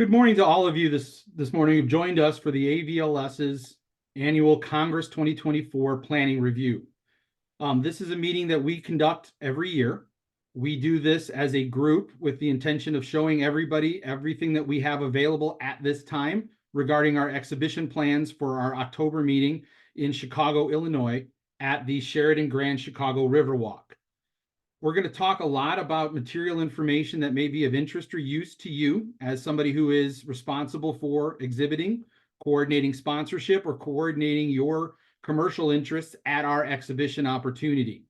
Good morning to all of you this morning who've joined us for the AVLS's annual Congress 2024 Planning Review. This is a meeting that we conduct every year. We do this as a group with the intention of showing everybody everything that we have available at this time regarding our exhibition plans for our October meeting in Chicago, Illinois at the Sheridan Grand Chicago Riverwalk. We're going to talk a lot about material information that may be of interest or use to you as somebody who is responsible for exhibiting, coordinating sponsorship, or coordinating your commercial interests at our exhibition opportunity.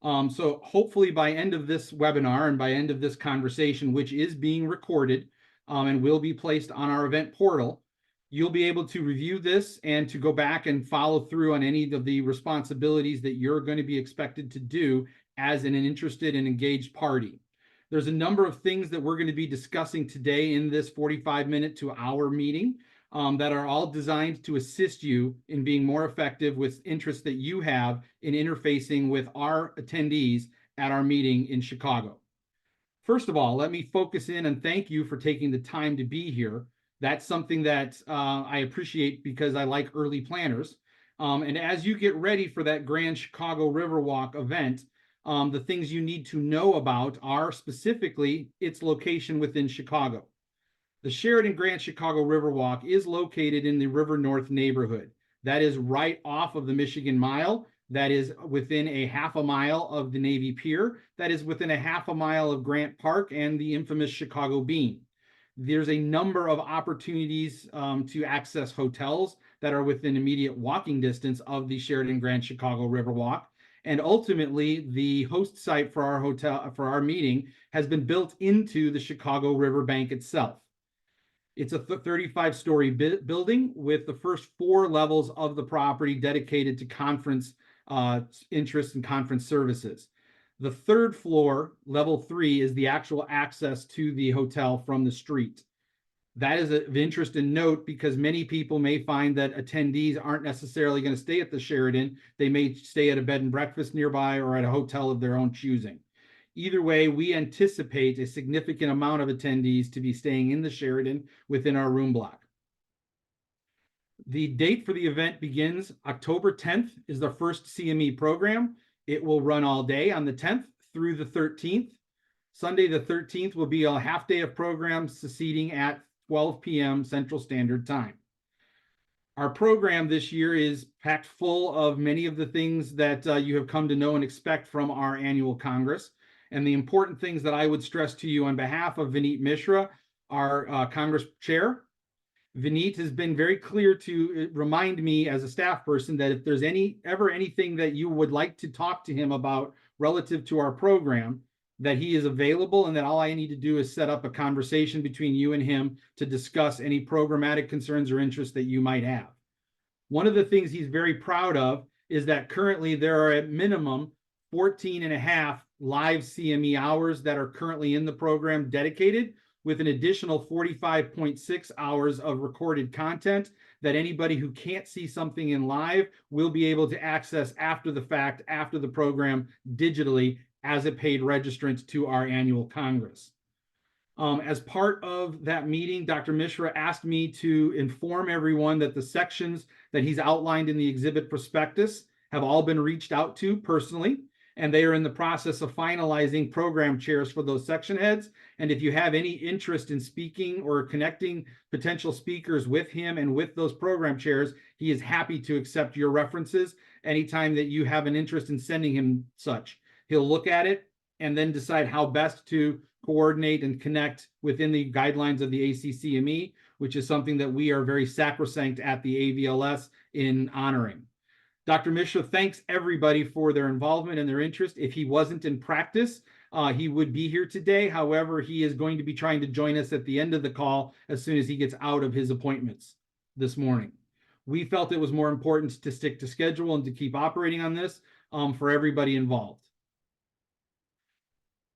So hopefully by end of this webinar and by end of this conversation, which is being recorded and will be placed on our event portal, you'll be able to review this and to go back and follow through on any of the responsibilities that you're going to be expected to do as an interested and engaged party. There's a number of things that we're going to be discussing today in this 45-minute to hour meeting that are all designed to assist you in being more effective with interests that you have in interfacing with our attendees at our meeting in Chicago. First of all, let me focus in and thank you for taking the time to be here. That's something that I appreciate because I like early planners. And as you get ready for that Grand Chicago Riverwalk event, the things you need to know about are specifically its location within Chicago. The Sheridan Grand Chicago Riverwalk is located in the River North neighborhood. That is right off of the Michigan Mile. That is within a half a mile of the Navy Pier. That is within a half a mile of Grant Park and the infamous Chicago Bean. There's a number of opportunities to access hotels that are within immediate walking distance of the Sheridan Grand Chicago Riverwalk. And ultimately, the host site for our hotel, for our meeting, has been built into the Chicago Riverbank itself. It's a 35-story building with the first 4 levels of the property dedicated to conference interests and conference services. The 3rd floor, level 3, is the actual access to the hotel from the street. That is of interest and note because many people may find that attendees aren't necessarily going to stay at the Sheridan. They may stay at a bed and breakfast nearby or at a hotel of their own choosing. Either way, we anticipate a significant amount of attendees to be staying in the Sheridan within our room block. The date for the event begins October 10th is the first CME program. It will run all day on the 10th through the 13th. Sunday the 13th will be a half day of programs succeeding at 12 p.m. Central Standard Time. Our program this year is packed full of many of the things that you have come to know and expect from our annual Congress. And the important things that I would stress to you on behalf of Vineet Mishra, our Congress chair. Vineet has been very clear to remind me as a staff person that if there's ever anything that you would like to talk to him about relative to our program, that he is available and that all I need to do is set up a conversation between you and him to discuss any programmatic concerns or interests that you might have. One of the things he's very proud of is that currently there are at minimum 14.5 live CME hours that are currently in the program dedicated, with an additional 45.6 hours of recorded content that anybody who can't see something in live will be able to access after the fact, after the program digitally as a paid registrant to our annual Congress. As part of that meeting, Dr. Mishra asked me to inform everyone that the sections that he's outlined in the exhibit prospectus have all been reached out to personally, and they are in the process of finalizing program chairs for those section heads. And if you have any interest in speaking or connecting potential speakers with him and with those program chairs, he is happy to accept your references anytime that you have an interest in sending him such. He'll look at it and then decide how best to coordinate and connect within the guidelines of the ACCME, which is something that we are very sacrosanct at the AVLS in honoring. Dr. Mishra thanks everybody for their involvement and their interest. If he wasn't in practice, he would be here today. However, he is going to be trying to join us at the end of the call as soon as he gets out of his appointments this morning. We felt it was more important to stick to schedule and to keep operating on this for everybody involved.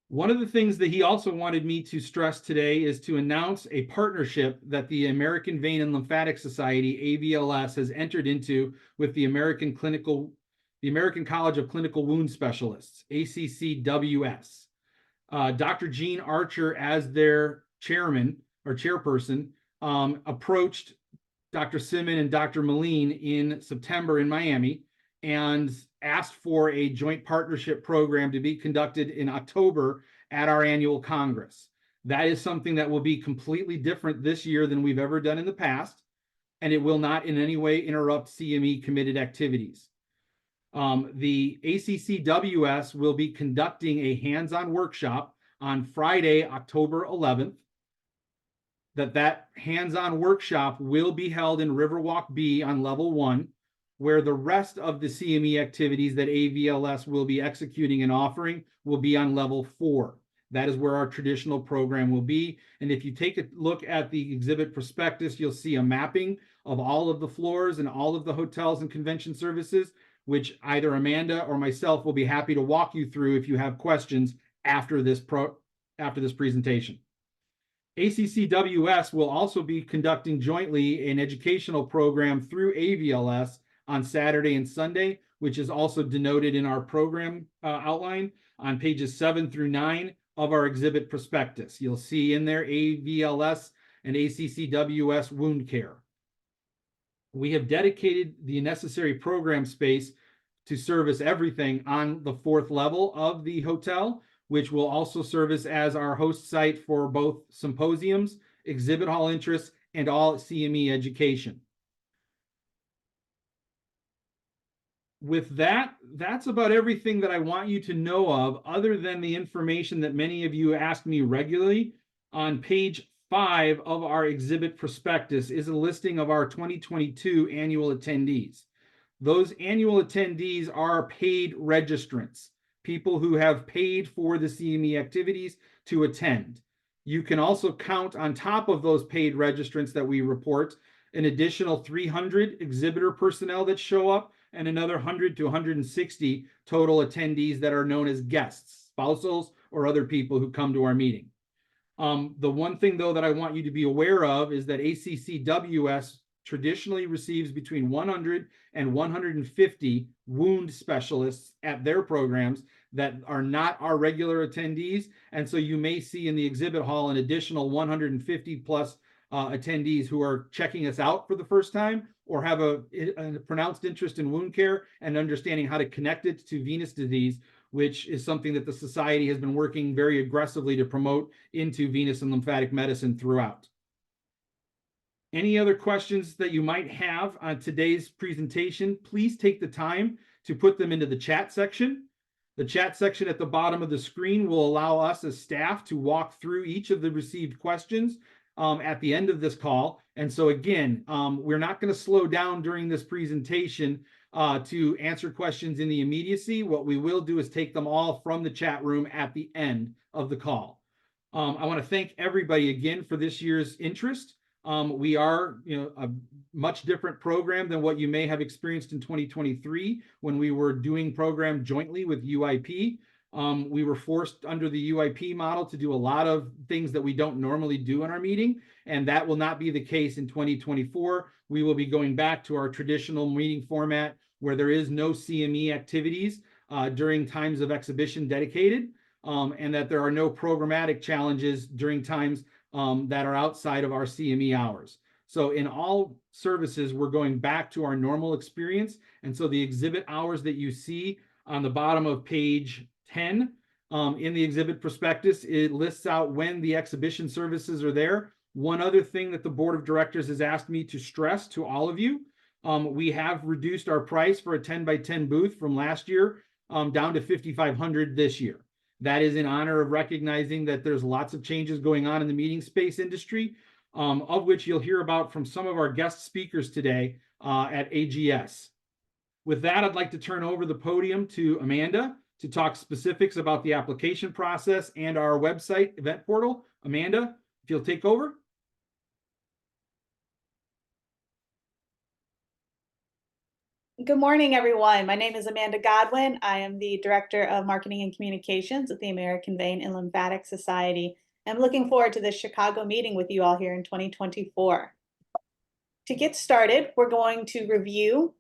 One of the things that he also wanted me to stress today is to announce a partnership that the American Vein and Lymphatic Society, AVLS, has entered into with the American College of Clinical Wound Specialists, ACCWS. Dr. Jean Archer, as their chairman or chairperson, approached Dr. Simon and Dr. Moline in September in Miami and asked for a joint partnership program to be conducted in October at our annual Congress. That is something that will be completely different this year than we've ever done in the past, and it will not in any way interrupt CME committed activities. The ACCWS will be conducting a hands-on workshop on Friday, October 11th. That hands-on workshop will be held in Riverwalk B on level 1, where the rest of the CME activities that AVLS will be executing and offering will be on level 4. That is where our traditional program will be. And if you take a look at the exhibit prospectus, you'll see a mapping of all of the floors and all of the hotels and convention services, which either Amanda or myself will be happy to walk you through if you have questions after this presentation. ACCWS will also be conducting jointly an educational program through AVLS on Saturday and Sunday, which is also denoted in our program outline on pages 7 through 9 of our exhibit prospectus. You'll see in there AVLS and ACCWS wound care. We have dedicated the necessary program space to service everything on the 4th level of the hotel, which will also service as our host site for both symposiums, exhibit hall interests, and all CME education. With that, that's about everything that I want you to know of, other than the information that many of you ask me regularly. On page 5 of our exhibit prospectus is a listing of our 2022 annual attendees. Those annual attendees are paid registrants, people who have paid for the CME activities to attend. You can also count on top of those paid registrants that we report an additional 300 exhibitor personnel that show up and another 100 to 160 total attendees that are known as guests, spousals, or other people who come to our meeting. The one thing, though, that I want you to be aware of is that ACCWS traditionally receives between 100 and 150 wound specialists at their programs that are not our regular attendees. And so you may see in the exhibit hall an additional 150 plus attendees who are checking us out for the first time or have a pronounced interest in wound care and understanding how to connect it to venous disease, which is something that the society has been working very aggressively to promote into venous and lymphatic medicine throughout. Any other questions that you might have on today's presentation, please take the time to put them into the chat section. The chat section at the bottom of the screen will allow us as staff to walk through each of the received questions at the end of this call. And so again, we're not going to slow down during this presentation to answer questions in the immediacy. What we will do is take them all from the chat room at the end of the call. I want to thank everybody again for this year's interest. We are, a much different program than what you may have experienced in 2023 when we were doing program jointly with UIP. We were forced under the UIP model to do a lot of things that we don't normally do in our meeting, and that will not be the case in 2024. We will be going back to our traditional meeting format where there is no CME activities during times of exhibition dedicated, and that there are no programmatic challenges during times that are outside of our CME hours. So in all services, we're going back to our normal experience. And so the exhibit hours that you see on the bottom of page 10 in the exhibit prospectus, it lists out when the exhibition services are there. One other thing that the board of directors has asked me to stress to all of you, we have reduced our price for a 10 by 10 booth from last year down to $5,500 this year. That is in honor of recognizing that there's lots of changes going on in the meeting space industry, of which you'll hear about from some of our guest speakers today at AGS. With that, I'd like to turn over the podium to Amanda to talk specifics about the application process and our website event portal. Amanda, if you'll take over. Good morning, everyone. My name is Amanda Godwin. I am the Director of Marketing and Communications at the American Vein and Lymphatic Society. I'm looking forward to this Chicago meeting with you all here in 2024. To get started, we're going to review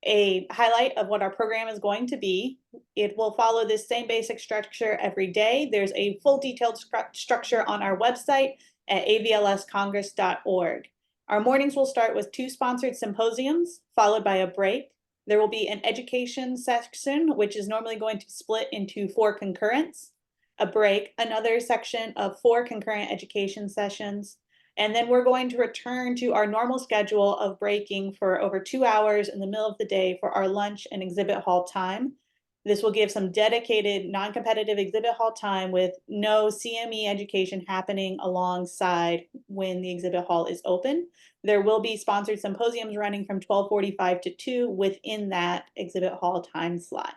a highlight of what our program is going to be. It will follow this same basic structure every day. There's a full detailed structure on our website. at avlscongress.org. Our mornings will start with 2 sponsored symposiums, followed by a break. There will be an education section, which is normally going to split into 4 concurrents, a break, another section of 4 concurrent education sessions, and then we're going to return to our normal schedule of breaking for over 2 hours in the middle of the day for our lunch and exhibit hall time. This will give some dedicated non-competitive exhibit hall time with no CME education happening alongside when the exhibit hall is open. There will be sponsored symposiums running from 12:45 to 2 within that exhibit hall time slot.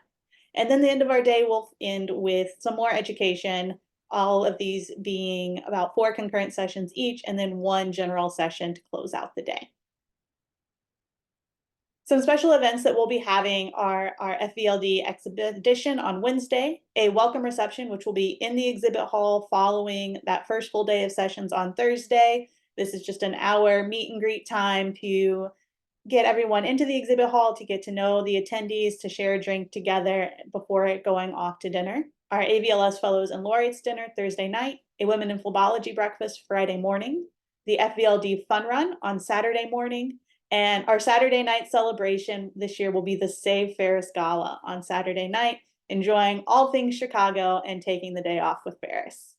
And then the end of our day will end with some more education, all of these being about 4 concurrent sessions each, and then 1 general session to close out the day. Some special events that we'll be having are our FVLD exhibition on Wednesday, a welcome reception, which will be in the exhibit hall following that first full day of sessions on Thursday. This is just an hour meet and greet time to get everyone into the exhibit hall, to get to know the attendees, to share a drink together before going off to dinner. Our AVLS Fellows and Laureates dinner Thursday night, a Women in Phlebology breakfast Friday morning, the FVLD Fun Run on Saturday morning, and our Saturday night celebration this year will be the Save Ferris Gala on Saturday night, enjoying all things Chicago and taking the day off with Ferris.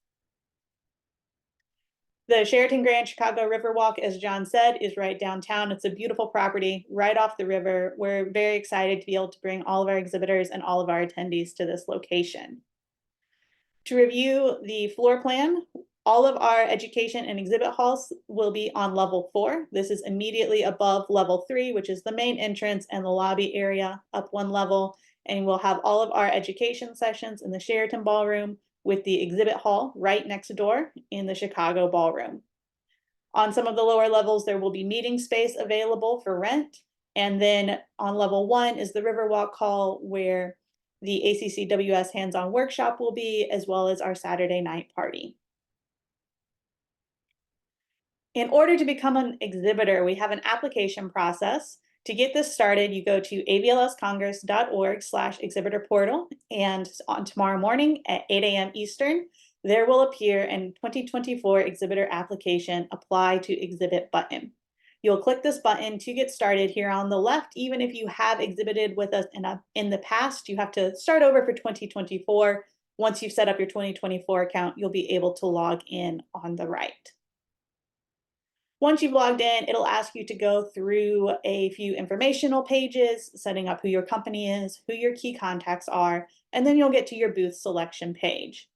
The Sheraton Grand Chicago Riverwalk, as John said, is right downtown. It's a beautiful property right off the river. We're very excited to be able to bring all of our exhibitors and all of our attendees to this location. To review the floor plan, all of our education and exhibit halls will be on level 4. This is immediately above level 3, which is the main entrance and the lobby area, up 1 level. And we'll have all of our education sessions in the Sheraton Ballroom, with the exhibit hall right next door in the Chicago Ballroom. On some of the lower levels, there will be meeting space available for rent. And then on level 1 is the Riverwalk Hall, where the ACCWS hands-on workshop will be, as well as our Saturday night party. In order to become an exhibitor, we have an application process. To get this started, you go to avlscongress.org/exhibitor portal, and on tomorrow morning at 8 a.m. Eastern, there will appear a 2024 exhibitor application apply to exhibit button. You'll click this button to get started here on the left. Even if you have exhibited with us in the past, you have to start over for 2024. Once you've set up your 2024 account, you'll be able to log in on the right. Once you've logged in, it'll ask you to go through a few informational pages, setting up who your company is, who your key contacts are, and then you'll get to your booth selection page.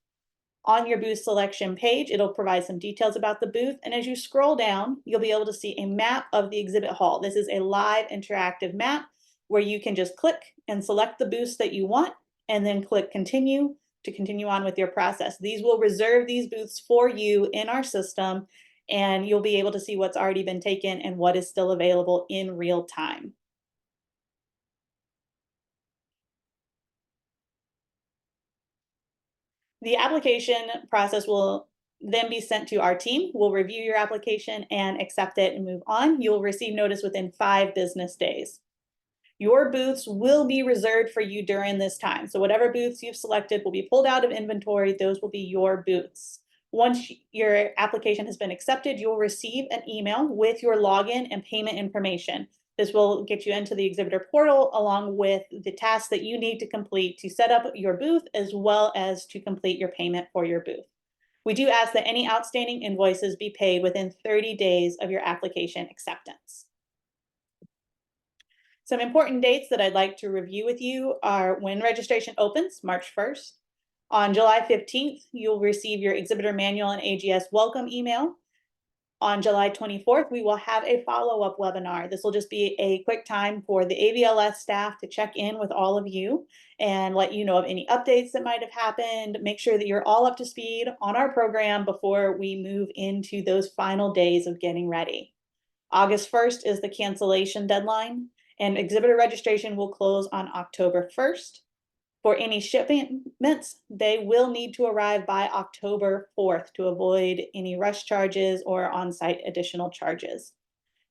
On your booth selection page, it'll provide some details about the booth, and as you scroll down, you'll be able to see a map of the exhibit hall. This is a live interactive map where you can just click and select the booths that you want, and then click continue to continue on with your process. These will reserve these booths for you in our system, and you'll be able to see what's already been taken and what is still available in real time. The application process will then be sent to our team. We'll review your application and accept it and move on. You'll receive notice within 5 business days. Your booths will be reserved for you during this time. So whatever booths you've selected will be pulled out of inventory. Those will be your booths. Once your application has been accepted, you'll receive an email with your login and payment information. This will get you into the exhibitor portal along with the tasks that you need to complete to set up your booth, as well as to complete your payment for your booth. We do ask that any outstanding invoices be paid within 30 days of your application acceptance. Some important dates that I'd like to review with you are when registration opens, March 1st. On July 15th, you'll receive your exhibitor manual and AGS welcome email. On July 24th, we will have a follow-up webinar. This will just be a quick time for the AVLS staff to check in with all of you and let you know of any updates that might have happened. Make sure that you're all up to speed on our program before we move into those final days of getting ready. August 1st is the cancellation deadline, and exhibitor registration will close on October 1st. For any shipments, they will need to arrive by October 4th to avoid any rush charges or on-site additional charges.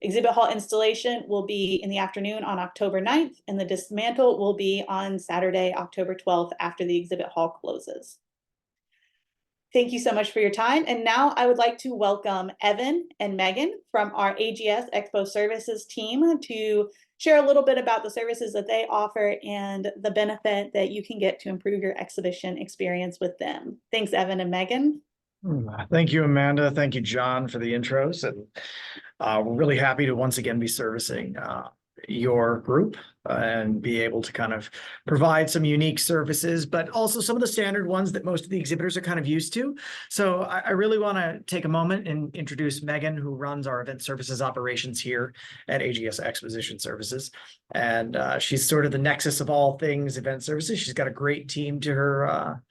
Exhibit hall installation will be in the afternoon on October 9th, and the dismantle will be on Saturday, October 12th, after the exhibit hall closes. Thank you so much for your time. And now I would like to welcome Evan and Megan from our AGS Expo Services team to share a little bit about the services that they offer and the benefit that you can get to improve your exhibition experience with them. Thanks, Evan and Megan. Thank you, Amanda. Thank you, John, for the intros. And we're really happy to once again be servicing your group and be able to kind of provide some unique services, but also some of the standard ones that most of the exhibitors are kind of used to. So I really want to take a moment and introduce Megan, who runs our event services operations here at AGS Exposition Services. And she's sort of the nexus of all things event services. She's got a great team to her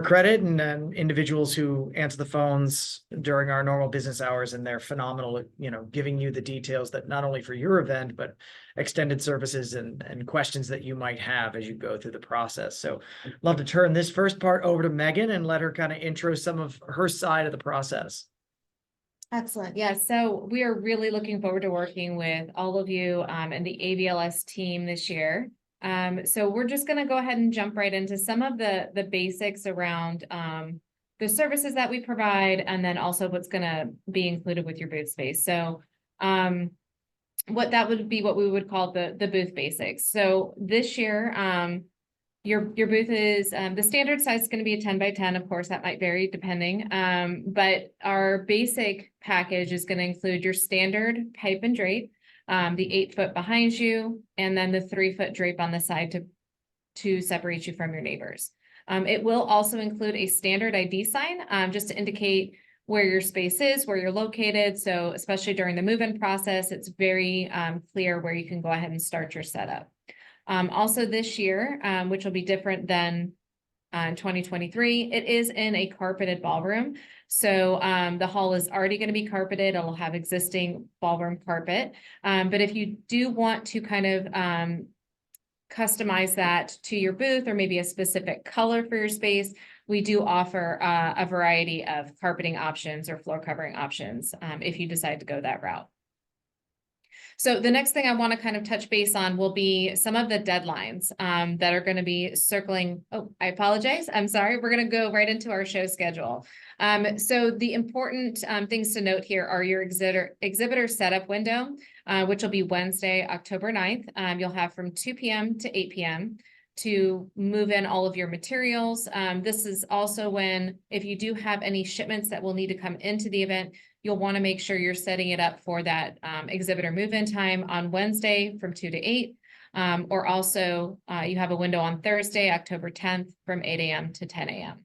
credit, and individuals who answer the phones during our normal business hours, and they're phenomenal, giving you the details that not only for your event, but extended services and questions that you might have as you go through the process. So love to turn this first part over to Megan and let her kind of intro some of her side of the process. Excellent. Yeah, so we are really looking forward to working with all of you and the AVLS team this year. So we're just going to go ahead and jump right into some of the basics around the services that we provide, and then also what's going to be included with your booth space. So what that would be what we would call the booth basics. So this year, your booth is the standard size is going to be a 10 by 10. Of course, that might vary depending. But our basic package is going to include your standard pipe and drape, the 8 foot behind you, and then the 3 foot drape on the side to separate you from your neighbors. It will also include a standard ID sign, just to indicate where your space is, where you're located. So especially during the move-in process, it's very clear where you can go ahead and start your setup. Also this year, which will be different than 2023, it is in a carpeted ballroom. So the hall is already going to be carpeted. It'll have existing ballroom carpet. But if you do want to kind of customize that to your booth, or maybe a specific color for your space, we do offer a variety of carpeting options or floor covering options if you decide to go that route. So the next thing I want to kind of touch base on will be some of the deadlines that are going to be circling. Oh, I apologize. I'm sorry. We're going to go right into our show schedule. So the important things to note here are your exhibitor setup window, which will be Wednesday, October 9th. You'll have from 2 p.m. to 8 p.m. to move in all of your materials. This is also when, if you do have any shipments that will need to come into the event, you'll want to make sure you're setting it up for that exhibitor move-in time on Wednesday from 2 to 8. Or also you have a window on Thursday, October 10th from 8 a.m. to 10 a.m.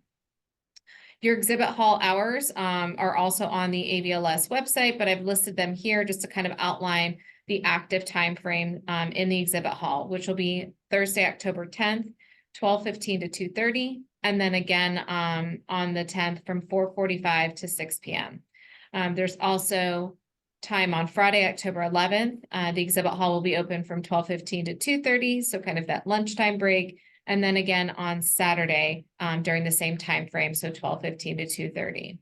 Your exhibit hall hours are also on the AVLS website, but I've listed them here just to kind of outline the active time frame in the exhibit hall, which will be Thursday, October 10th, 12:15 to 2:30, and then again on the 10th from 4:45 to 6 p.m. There's also time on Friday, October 11th. The exhibit hall will be open from 12:15 to 2:30, so kind of that lunchtime break. And then again on Saturday during the same time frame, so 12:15 to 2:30.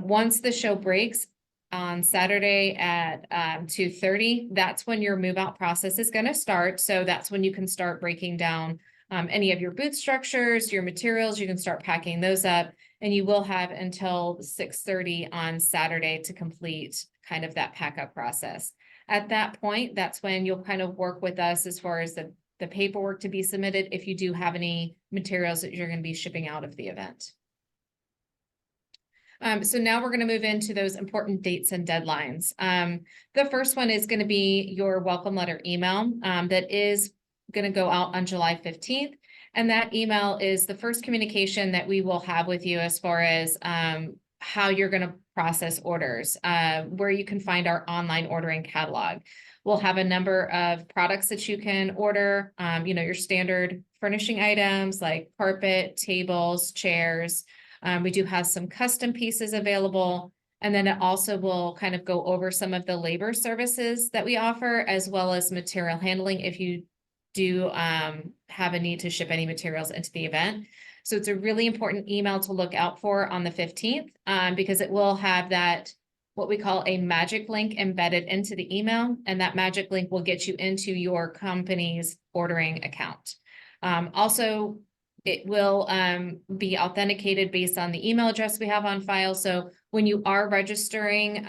Once the show breaks on Saturday at 2:30, that's when your move out process is going to start. So that's when you can start breaking down any of your booth structures, your materials. You can start packing those up, and you will have until 6:30 on Saturday to complete kind of that pack up process. At that point, that's when you'll kind of work with us as far as the paperwork to be submitted if you do have any materials that you're going to be shipping out of the event. So now we're going to move into those important dates and deadlines. The first one is going to be your welcome letter email that is going to go out on July 15th. And that email is the first communication that we will have with you as far as how you're going to process orders, where you can find our online ordering catalog. We'll have a number of products that you can order, your standard furnishing items like carpet, tables, chairs. We do have some custom pieces available. And then it also will kind of go over some of the labor services that we offer, as well as material handling if you do have a need to ship any materials into the event. So it's a really important email to look out for on the 15th because it will have that, what we call a magic link embedded into the email. And that magic link will get you into your company's ordering account. Also, It will be authenticated based on the email address we have on file. So when you are registering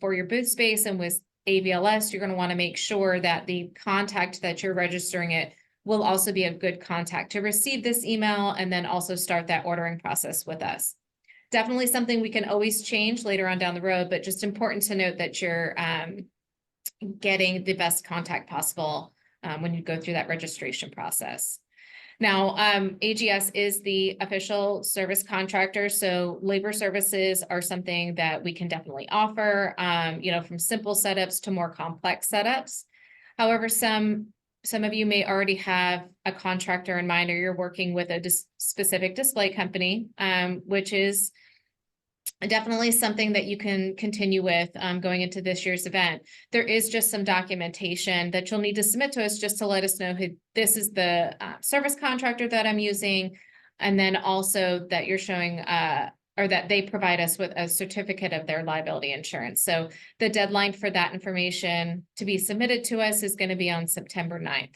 for your booth space and with AVLS, you're going to want to make sure that the contact that you're registering it will also be a good contact to receive this email and then also start that ordering process with us. Definitely something we can always change later on down the road, but just important to note that you're getting the best contact possible when you go through that registration process. Now, AGS is the official service contractor, so labor services are something that we can definitely offer, from simple setups to more complex setups. However, some of you may already have a contractor in mind, or you're working with a specific display company, which is definitely something that you can continue with going into this year's event. There is just some documentation that you'll need to submit to us just to let us know who this is the service contractor that I'm using. And then also that you're showing or that they provide us with a certificate of their liability insurance. So the deadline for that information to be submitted to us is going to be on September 9th.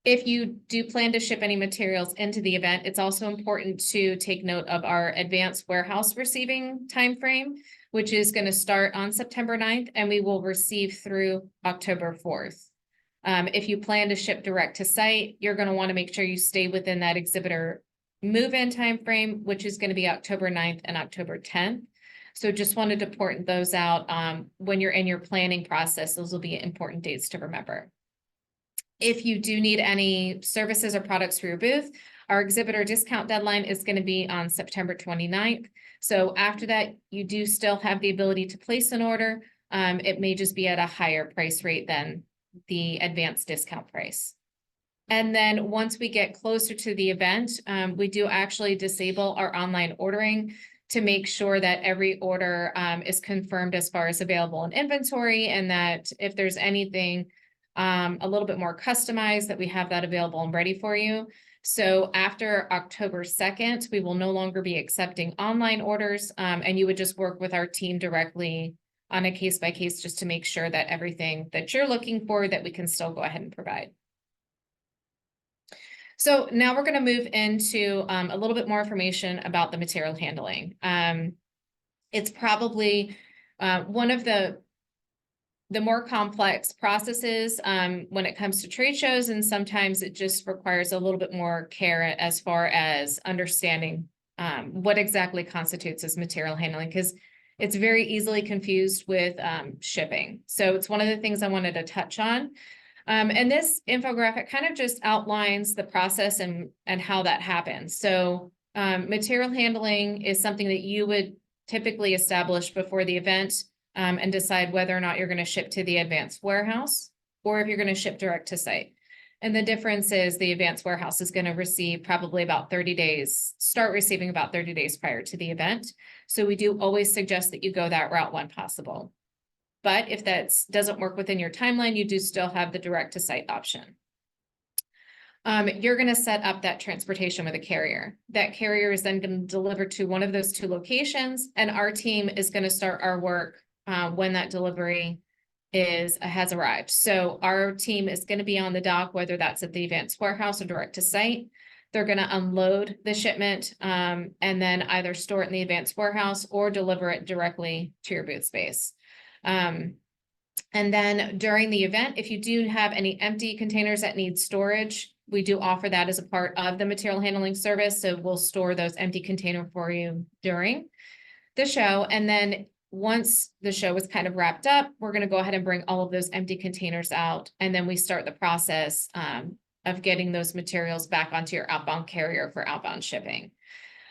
If you do plan to ship any materials into the event, it's also important to take note of our advanced warehouse receiving timeframe, which is going to start on September 9th, and we will receive through October 4th. If you plan to ship direct to site, you're going to want to make sure you stay within that exhibitor move-in timeframe, which is going to be October 9th and October 10th. So just wanted to point those out when you're in your planning process. Those will be important dates to remember. If you do need any services or products for your booth, our exhibitor discount deadline is going to be on September 29th. So after that, you do still have the ability to place an order. It may just be at a higher price rate than the advanced discount price. And then once we get closer to the event, we do actually disable our online ordering to make sure that every order is confirmed as far as available in inventory, and that if there's anything a little bit more customized, that we have that available and ready for you. So after October 2nd, we will no longer be accepting online orders, and you would just work with our team directly on a case by case just to make sure that everything that you're looking for, that we can still go ahead and provide. So now we're going to move into a little bit more information about the material handling. It's probably one of the more complex processes when it comes to trade shows, and sometimes it just requires a little bit more care as far as understanding what exactly constitutes as material handling, because it's very easily confused with shipping. So it's one of the things I wanted to touch on. And this infographic kind of just outlines the process and how that happens. So material handling is something that you would typically establish before the event and decide whether or not you're going to ship to the advanced warehouse or if you're going to ship direct to site. And the difference is the advanced warehouse is going to receive probably about 30 days, start receiving about 30 days prior to the event. So we do always suggest that you go that route when possible. But if that doesn't work within your timeline, you do still have the direct to site option. You're going to set up that transportation with a carrier. That carrier is then going to deliver to one of those two locations, and our team is going to start our work when that delivery has arrived. So our team is going to be on the dock, whether that's at the advanced warehouse or direct to site. They're going to unload the shipment and then either store it in the advanced warehouse or deliver it directly to your booth space. And then during the event, if you do have any empty containers that need storage, we do offer that as a part of the material handling service. So we'll store those empty containers for you during the show. And then once the show is kind of wrapped up, we're going to go ahead and bring all of those empty containers out. And then we start the process of getting those materials back onto your outbound carrier for outbound shipping.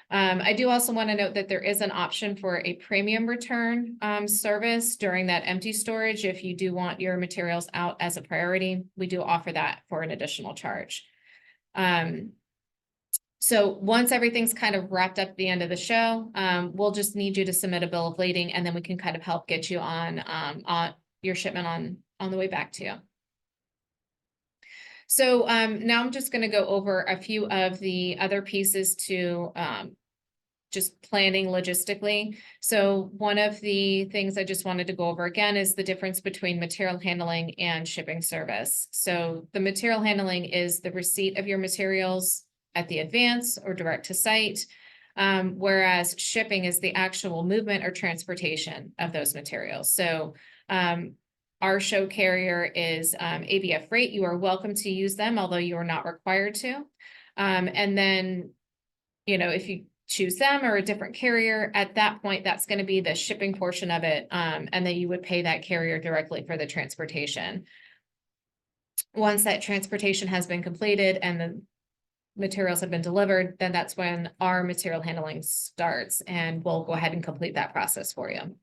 I do also want to note that there is an option for a premium return service during that empty storage. If you do want your materials out as a priority, we do offer that for an additional charge. So once everything's kind of wrapped up at the end of the show, we'll just need you to submit a bill of lading, and then we can kind of help get you on your shipment on the way back to you. So now I'm just going to go over a few of the other pieces to just planning logistically. So one of the things I just wanted to go over again is the difference between material handling and shipping service. So the material handling is the receipt of your materials at the advance or direct to site. Whereas shipping is the actual movement or transportation of those materials. So our show carrier is ABF Freight. You are welcome to use them, although you are not required to. And then, if you choose them or a different carrier, at that point, that's going to be the shipping portion of it. And then you would pay that carrier directly for the transportation. Once that transportation has been completed and the materials have been delivered, then that's when our material handling starts, and we'll go ahead and complete that process for you.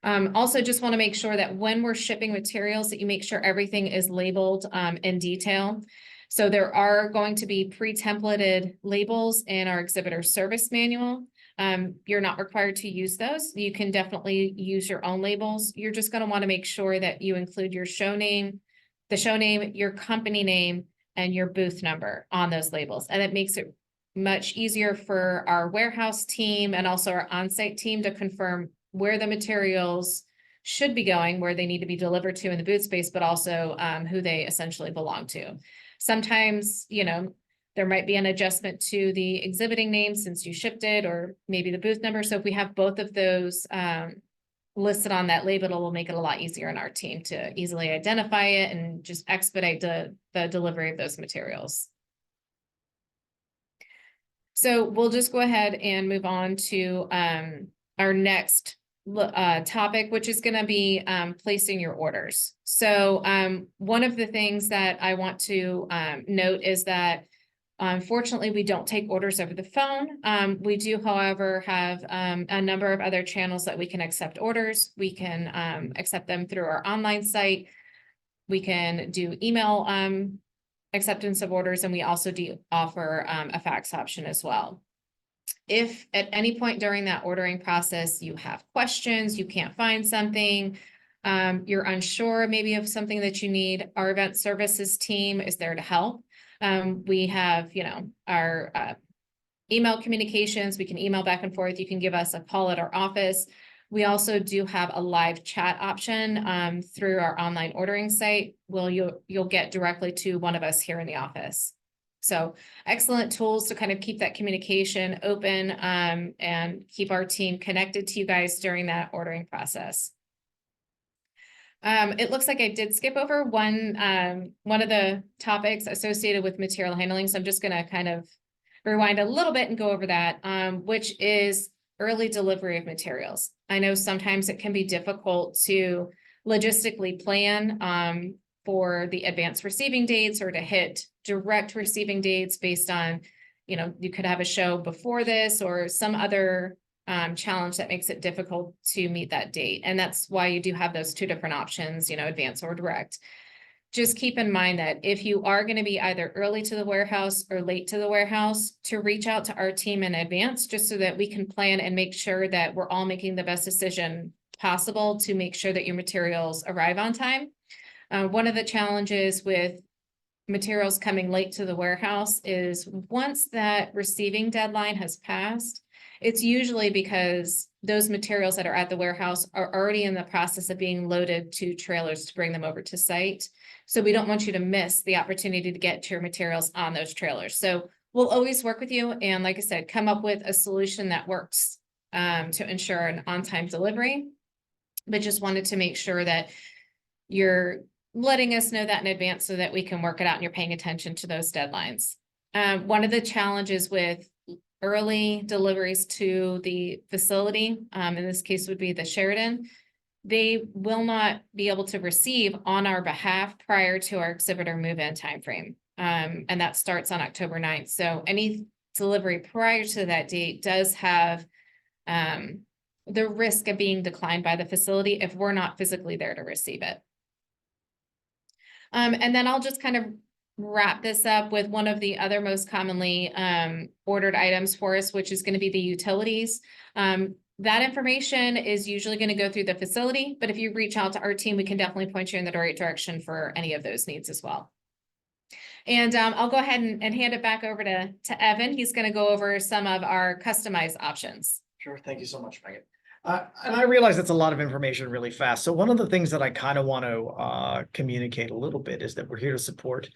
Also, just want to make sure that when we're shipping materials, that you make sure everything is labeled in detail. So there are going to be pre-templated labels in our exhibitor service manual. You're not required to use those. You can definitely use your own labels. You're just going to want to make sure that you include your show name, your company name, and your booth number on those labels. And it makes it much easier for our warehouse team and also our on-site team to confirm where the materials should be going, where they need to be delivered to in the booth space, but also who they essentially belong to. Sometimes, there might be an adjustment to the exhibiting name since you shipped it, or maybe the booth number. So if we have both of those listed on that label, it will make it a lot easier on our team to easily identify it and just expedite the delivery of those materials. So we'll just go ahead and move on to our next topic, which is going to be placing your orders. So one of the things that I want to note is that unfortunately, we don't take orders over the phone. We do, however, have a number of other channels that we can accept orders. We can accept them through our online site. We can do email acceptance of orders, and we also do offer a fax option as well. If at any point during that ordering process you have questions, you can't find something, you're unsure maybe of something that you need, our event services team is there to help. We have, our email communications. We can email back and forth. You can give us a call at our office. We also do have a live chat option through our online ordering site. You'll get directly to one of us here in the office. So excellent tools to kind of keep that communication open and keep our team connected to you guys during that ordering process. It looks like I did skip over one of the topics associated with material handling. So I'm just going to kind of rewind a little bit and go over that, which is early delivery of materials. I know sometimes it can be difficult to logistically plan for the advanced receiving dates or to hit direct receiving dates based on, you could have a show before this or some other challenge that makes it difficult to meet that date. And that's why you do have those two different options, advance or direct. Just keep in mind that if you are going to be either early to the warehouse or late to the warehouse, to reach out to our team in advance, just so that we can plan and make sure that we're all making the best decision possible to make sure that your materials arrive on time. One of the challenges with materials coming late to the warehouse is once that receiving deadline has passed, it's usually because those materials that are at the warehouse are already in the process of being loaded to trailers to bring them over to site. So we don't want you to miss the opportunity to get your materials on those trailers. So we'll always work with you. And like I said, come up with a solution that works to ensure an on-time delivery. But just wanted to make sure that you're letting us know that in advance so that we can work it out and you're paying attention to those deadlines. One of the challenges with early deliveries to the facility, in this case would be the Sheridan, they will not be able to receive on our behalf prior to our exhibitor move-in timeframe. And that starts on October 9th. So any delivery prior to that date does have the risk of being declined by the facility if we're not physically there to receive it. And then I'll just kind of wrap this up with one of the other most commonly ordered items for us, which is going to be the utilities. That information is usually going to go through the facility, but if you reach out to our team, we can definitely point you in the right direction for any of those needs as well. And I'll go ahead and hand it back over to Evan. He's going to go over some of our customized options. Sure. Thank you so much, Megan. And I realize that's a lot of information really fast. So one of the things that I kind of want to communicate a little bit is that we're here to support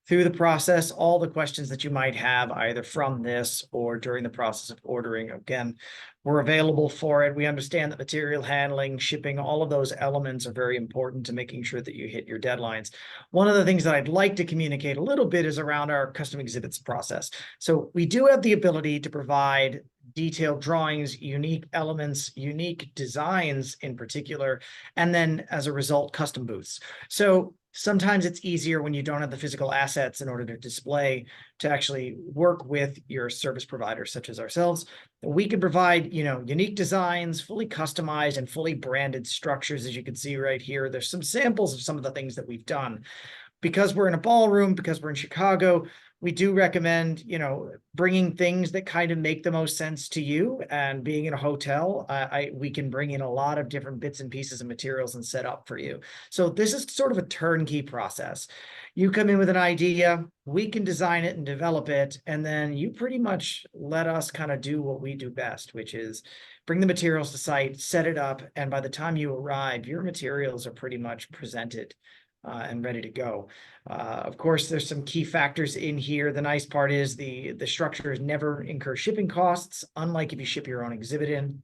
through the process, all the questions that you might have either from this or during the process of ordering. Again, we're available for it. We understand that material handling, shipping, all of those elements are very important to making sure that you hit your deadlines. One of the things that I'd like to communicate a little bit is around our custom exhibits process. So we do have the ability to provide detailed drawings, unique elements, unique designs in particular, and then as a result, custom booths. So sometimes it's easier when you don't have the physical assets in order to display to actually work with your service providers such as ourselves. We can provide, unique designs, fully customized and fully branded structures. As you can see right here, there's some samples of some of the things that we've done. Because we're in a ballroom, because we're in Chicago, we do recommend, bringing things that kind of make the most sense to you. And being in a hotel, we can bring in a lot of different bits and pieces of materials and set up for you. So this is sort of a turnkey process. You come in with an idea, we can design it and develop it, and then you pretty much let us kind of do what we do best, which is bring the materials to site, set it up, and by the time you arrive, your materials are pretty much presented and ready to go. Of course, there's some key factors in here. The nice part is the structures never incur shipping costs, unlike if you ship your own exhibit in.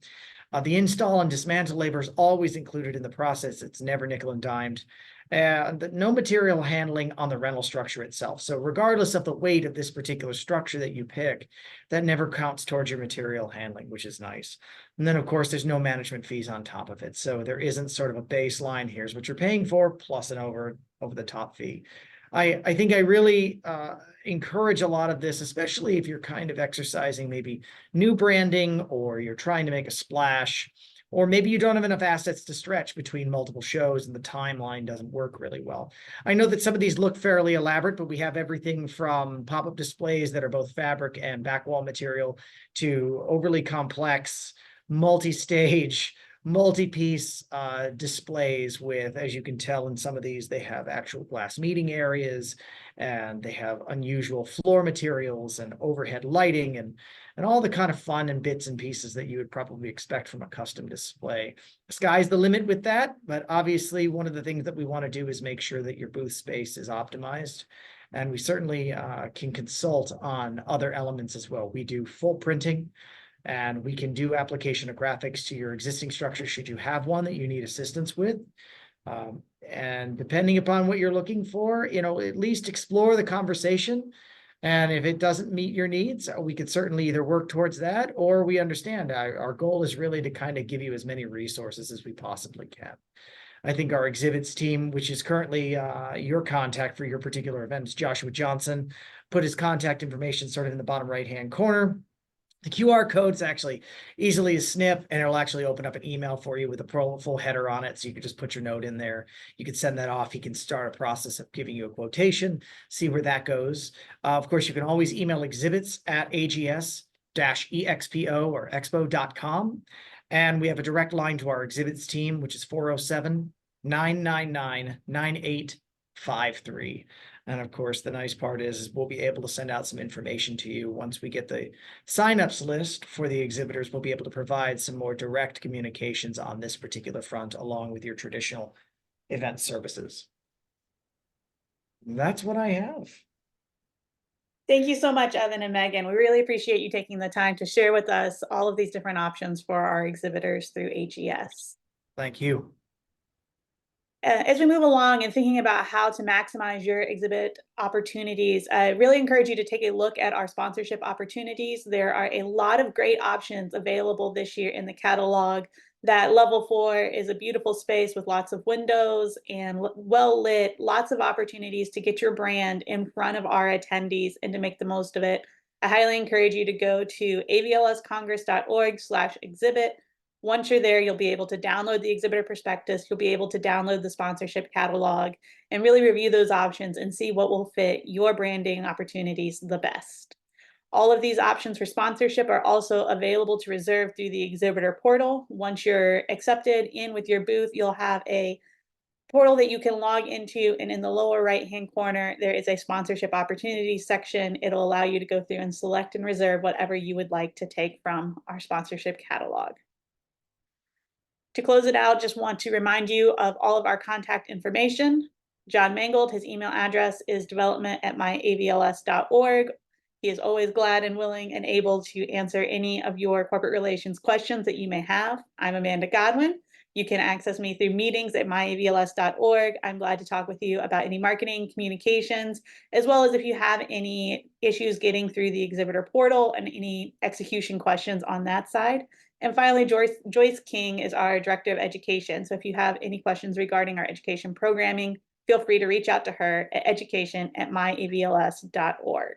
The install and dismantle labor is always included in the process. It's never nickel and dimed. And no material handling on the rental structure itself. So regardless of the weight of this particular structure that you pick, that never counts towards your material handling, which is nice. And then, of course, there's no management fees on top of it. So there isn't sort of a baseline, here's what you're paying for, plus an over the top fee. I think I really encourage a lot of this, especially if you're kind of exercising maybe new branding, or you're trying to make a splash, or maybe you don't have enough assets to stretch between multiple shows and the timeline doesn't work really well. I know that some of these look fairly elaborate, but we have everything from pop-up displays that are both fabric and back wall material to overly complex, multi-stage, multi-piece displays with, as you can tell in some of these, they have actual glass meeting areas, and they have unusual floor materials and overhead lighting and all the kind of fun and bits and pieces that you would probably expect from a custom display. The sky's the limit with that, but obviously one of the things that we want to do is make sure that your booth space is optimized. And we certainly can consult on other elements as well. We do full printing, and we can do application of graphics to your existing structure should you have one that you need assistance with. And depending upon what you're looking for, at least explore the conversation. And if it doesn't meet your needs, we could certainly either work towards that, or we understand our goal is really to kind of give you as many resources as we possibly can. I think our exhibits team, which is currently your contact for your particular events, Joshua Johnson, put his contact information sort of in the bottom right-hand corner. The QR code's actually easily a snip, and it'll actually open up an email for you with a full header on it. So you can just put your note in there. You can send that off. You can start a process of giving you a quotation, see where that goes. Of course, you can always email exhibits@ags-expo or expo.com. And we have a direct line to our exhibits team, which is 407-999-9853. And of course, the nice part is we'll be able to send out some information to you once we get the signups list for the exhibitors. We'll be able to provide some more direct communications on this particular front, along with your traditional event services. That's what I have. Thank you so much, Evan and Megan. We really appreciate you taking the time to share with us all of these different options for our exhibitors through AGS. Thank you. As we move along and thinking about how to maximize your exhibit opportunities, I really encourage you to take a look at our sponsorship opportunities. There are a lot of great options available this year in the catalog. That level 4 is a beautiful space with lots of windows and well lit, lots of opportunities to get your brand in front of our attendees and to make the most of it. I highly encourage you to go to avlscongress.org/exhibit. Once you're there, you'll be able to download the exhibitor prospectus, you'll be able to download the sponsorship catalog, and really review those options and see what will fit your branding opportunities the best. All of these options for sponsorship are also available to reserve through the exhibitor portal. Once you're accepted in with your booth, you'll have a portal that you can log into, and in the lower right-hand corner, there is a sponsorship opportunities section. It'll allow you to go through and select and reserve whatever you would like to take from our sponsorship catalog. To close it out, just want to remind you of all of our contact information. John Mangold, his email address is development@myavls.org. He is always glad and willing and able to answer any of your corporate relations questions that you may have. I'm Amanda Godwin. You can access me through meetings@myavls.org. I'm glad to talk with you about any marketing, communications, as well as if you have any issues getting through the exhibitor portal and any execution questions on that side. And finally, Joyce King is our Director of Education. So if you have any questions regarding our education programming, feel free to reach out to her at education@myavls.org.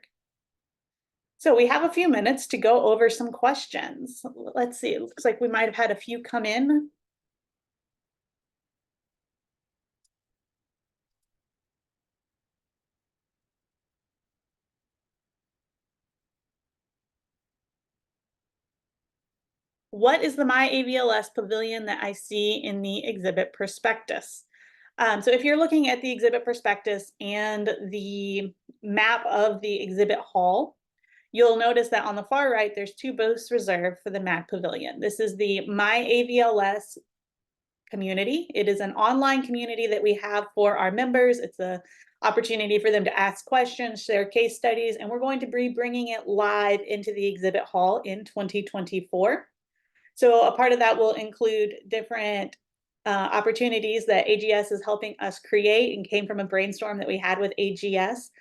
So we have a few minutes to go over some questions. Let's see, it looks like we might have had a few come in. What is the My AVLS pavilion that I see in the exhibit prospectus? So if you're looking at the exhibit prospectus and the map of the exhibit hall, you'll notice that on the far right, there's 2 booths reserved for the MAC Pavilion. This is the My AVLS community. It is an online community that we have for our members. It's an opportunity for them to ask questions, share case studies, and we're going to be bringing it live into the exhibit hall in 2024. So a part of that will include different opportunities that AGS is helping us create and came from a brainstorm that we had with AGS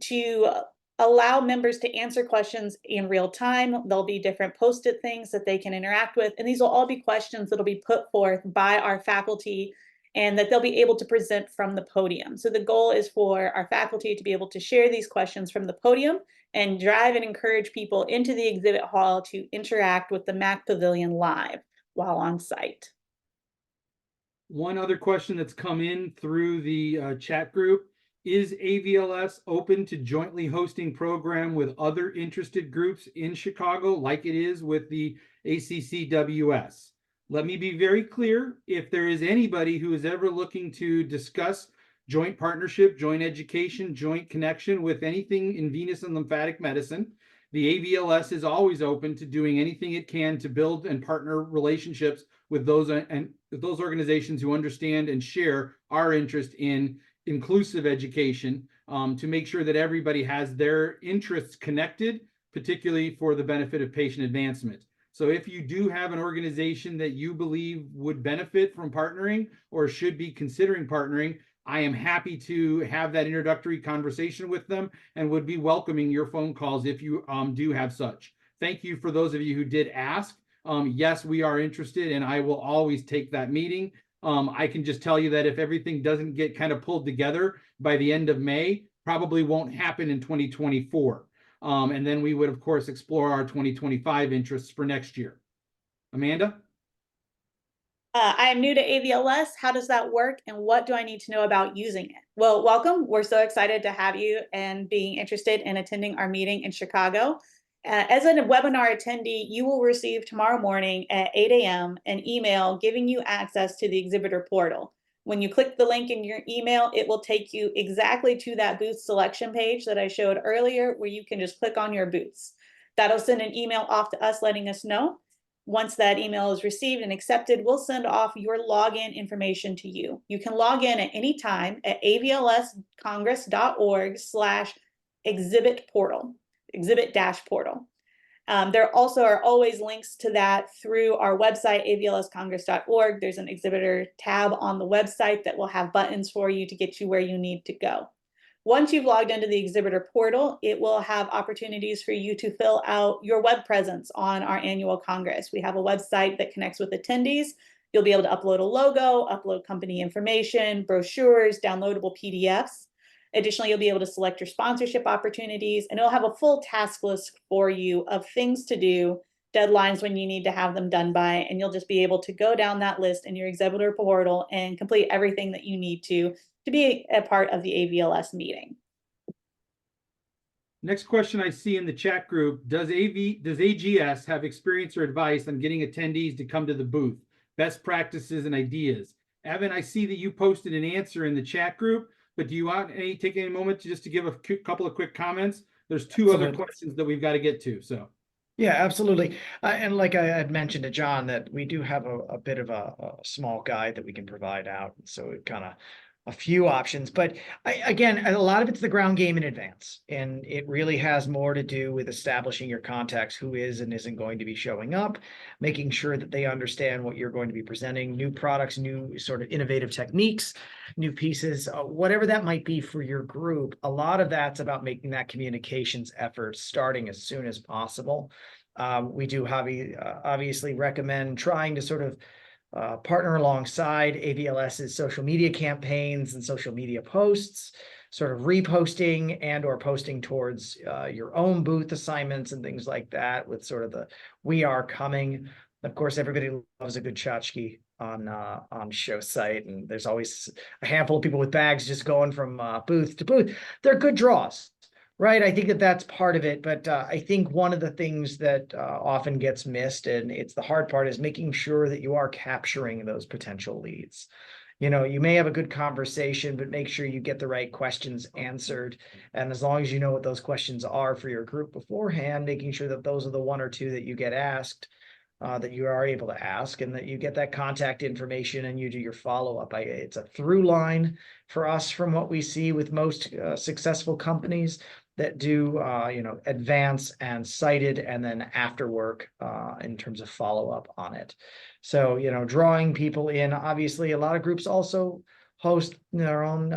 to allow members to answer questions in real time. There'll be different post-it things that they can interact with, and these will all be questions that'll be put forth by our faculty and that they'll be able to present from the podium. So the goal is for our faculty to be able to share these questions from the podium and drive and encourage people into the exhibit hall to interact with the MAC Pavilion live while on site. One other question that's come in through the chat group: is AVLS open to jointly hosting program with other interested groups in Chicago like it is with the ACCWS? Let me be very clear. If there is anybody who is ever looking to discuss joint partnership, joint education, joint connection with anything in venous and lymphatic medicine, the AVLS is always open to doing anything it can to build and partner relationships with those organizations who understand and share our interest in inclusive education, to make sure that everybody has their interests connected, particularly for the benefit of patient advancement. So if you do have an organization that you believe would benefit from partnering or should be considering partnering, I am happy to have that introductory conversation with them and would be welcoming your phone calls if you do have such. Thank you for those of you who did ask. Yes, we are interested, and I will always take that meeting. I can just tell you that if everything doesn't get kind of pulled together by the end of May, probably won't happen in 2024. And then we would, of course, explore our 2025 interests for next year. Amanda? I am new to AVLS. How does that work, and what do I need to know about using it? Well, welcome. We're so excited to have you and being interested in attending our meeting in Chicago. As a webinar attendee, you will receive tomorrow morning at 8 a.m. an email giving you access to the exhibitor portal. When you click the link in your email, it will take you exactly to that booth selection page that I showed earlier, where you can just click on your booths. That'll send an email off to us letting us know. Once that email is received and accepted, we'll send off your login information to you. You can log in at any time at avlscongress.org/exhibit-portal. There also are always links to that through our website, avlscongress.org. There's an exhibitor tab on the website that will have buttons for you to get you where you need to go. Once you've logged into the exhibitor portal, it will have opportunities for you to fill out your web presence on our annual Congress. We have a website that connects with attendees. You'll be able to upload a logo, upload company information, brochures, downloadable PDFs. Additionally, you'll be able to select your sponsorship opportunities, and it'll have a full task list for you of things to do, deadlines when you need to have them done by, and you'll just be able to go down that list in your exhibitor portal and complete everything that you need to be a part of the AVLS meeting. Next question I see in the chat group: does AGS have experience or advice on getting attendees to come to the booth? Best practices and ideas. Evan, I see that you posted an answer in the chat group, but do you want take a moment to give a couple of quick comments? There's two other questions that we've got to get to. So. Yeah, absolutely. And like I had mentioned to John, that we do have a bit of a small guide that we can provide out. So it kind of a few options, but again, a lot of it's the ground game in advance. And it really has more to do with establishing your contacts, who is and isn't going to be showing up, making sure that they understand what you're going to be presenting, new products, new sort of innovative techniques, new pieces, whatever that might be for your group. A lot of that's about making that communications effort starting as soon as possible. We do obviously recommend trying to sort of partner alongside AVLS's social media campaigns and social media posts, sort of reposting and or posting towards your own booth assignments and things like that with sort of the "we are coming." Of course, everybody loves a good tchotchke on show site, and there's always a handful of people with bags just going from booth to booth. They're good draws. Right. I think that that's part of it. But I think one of the things that often gets missed, and it's the hard part, is making sure that you are capturing those potential leads. You know, you may have a good conversation, but make sure you get the right questions answered. And as long as you know what those questions are for your group beforehand, making sure that those are the one or two that you get asked, that you are able to ask, and that you get that contact information and you do your follow-up. It's a through line for us from what we see with most successful companies that do, advance and cited and then after work in terms of follow-up on it. So, drawing people in, obviously a lot of groups also host their own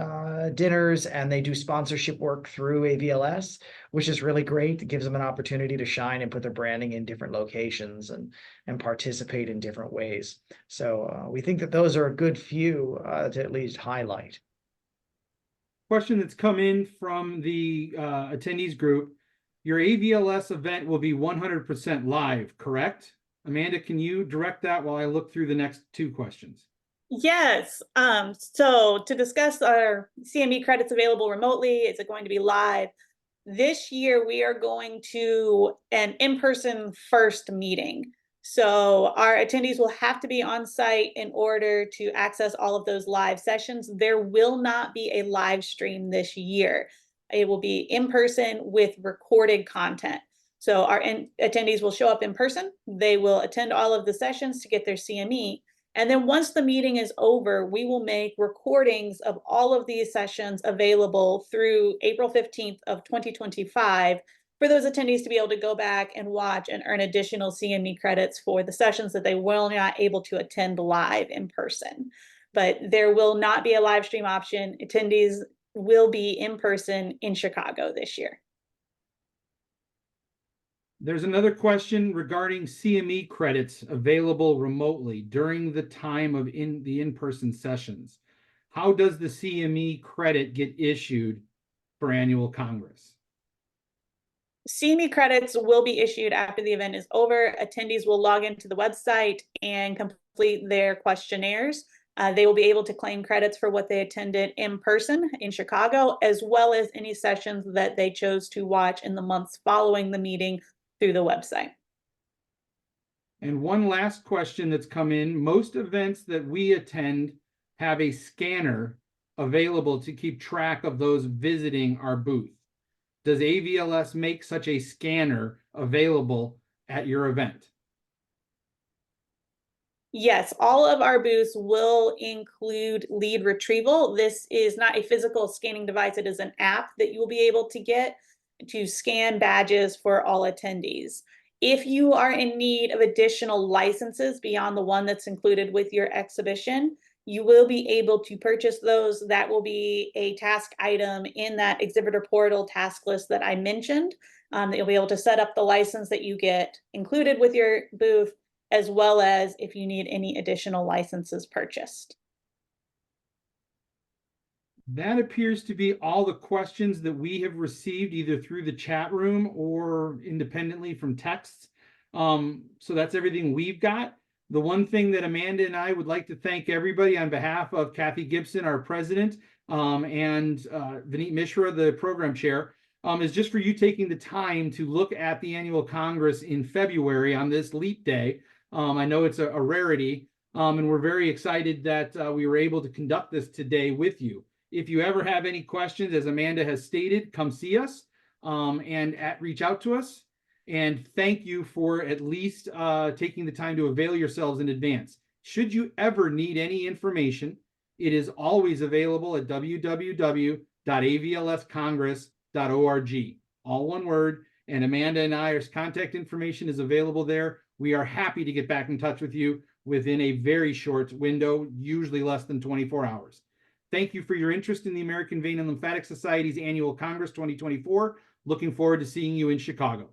dinners, and they do sponsorship work through AVLS, which is really great. It gives them an opportunity to shine and put their branding in different locations and participate in different ways. So we think that those are a good few to at least highlight. Question that's come in from the attendees group. Your AVLS event will be 100% live, correct? Amanda, can you direct that while I look through the next two questions? Yes. So to discuss our CME credits available remotely, is it going to be live? This year, we are going to an in-person first meeting. So our attendees will have to be on site in order to access all of those live sessions. There will not be a live stream this year. It will be in person with recorded content. So our attendees will show up in person. They will attend all of the sessions to get their CME. And then once the meeting is over, we will make recordings of all of these sessions available through April 15th of 2025 for those attendees to be able to go back and watch and earn additional CME credits for the sessions that they were not able to attend live in person. But there will not be a live stream option. Attendees will be in person in Chicago this year. There's another question regarding CME credits available remotely during the time of the in-person sessions. How does the CME credit get issued for annual Congress? CME credits will be issued after the event is over. Attendees will log into the website and complete their questionnaires. They will be able to claim credits for what they attended in person in Chicago, as well as any sessions that they chose to watch in the months following the meeting through the website. And one last question that's come in. Most events that we attend have a scanner available to keep track of those visiting our booth. Does AVLS make such a scanner available at your event? Yes, all of our booths will include lead retrieval. This is not a physical scanning device. It is an app that you will be able to get to scan badges for all attendees. If you are in need of additional licenses beyond the one that's included with your exhibition, you will be able to purchase those. That will be a task item in that exhibitor portal task list that I mentioned. That you'll be able to set up the license that you get included with your booth, as well as if you need any additional licenses purchased. That appears to be all the questions that we have received either through the chat room or independently from texts. So that's everything we've got. The one thing that Amanda and I would like to thank everybody on behalf of Kathy Gibson, our president, and Vineet Mishra, the program chair, is just for you taking the time to look at the annual Congress in February on this leap day. I know it's a rarity, and we're very excited that we were able to conduct this today with you. If you ever have any questions, as Amanda has stated, come see us and reach out to us. And thank you for at least taking the time to avail yourselves in advance. Should you ever need any information, It is always available at www.avlscongress.org. All one word. And Amanda and I's contact information is available there. We are happy to get back in touch with you within a very short window, usually less than 24 hours. Thank you for your interest in the American Vein and Lymphatic Society's Annual Congress 2024. Looking forward to seeing you in Chicago.